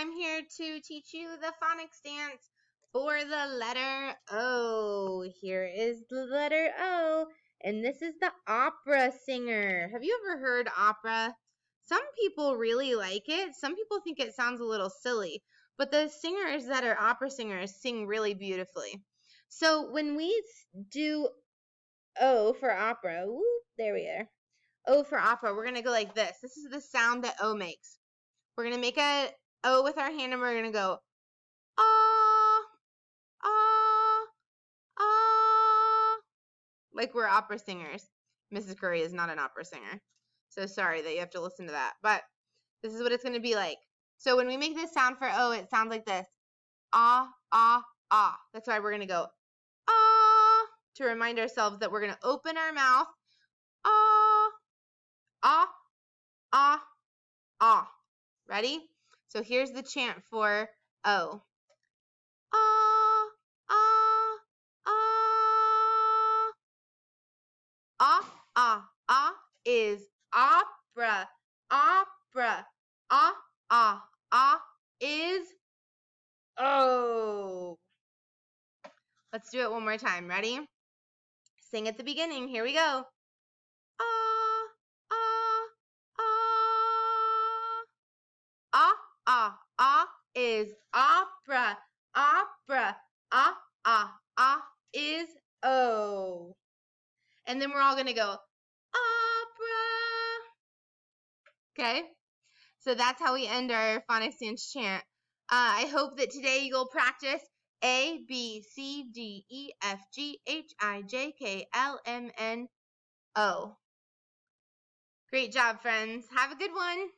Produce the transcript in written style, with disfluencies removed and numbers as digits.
I'm here to teach you the phonics dance for the letter O. Here is the letter O, and this is the opera singer. Have you ever heard opera? Some people really like it. Some people think it sounds a little silly, but the singers that are opera singers sing really beautifully. So when we do O for opera, whoop, there we are. O for opera, we're going to go like this. This is the sound that O makes. We're going to make a O with our hand, and we're going to go, ah, ah, ah, like we're opera singers. Mrs. Curry is not an opera singer, so sorry that you have to listen to that, but this is what it's going to be like. So when we make this sound for O, it sounds like this, ah, ah, ah. That's why we're going to go, ah, to remind ourselves that we're going to open our mouth, ah, ah, ah, ah. Ready? So here's the chant for O. Ah, ah, ah. Ah, ah, ah is opera. Opera. Ah, ah, ah is O. Let's do it one more time. Ready? Sing at the beginning. Here we go. Ah, ah, ah. Ah, ah, ah is opera. Opera. Ah, ah, ah is O. And then we're all going to go, opera. Okay? So that's how we end our phonics dance chant. I hope that today you'll practice A, B, C, D, E, F, G, H, I, J, K, L, M, N, O. Great job, friends. Have a good one.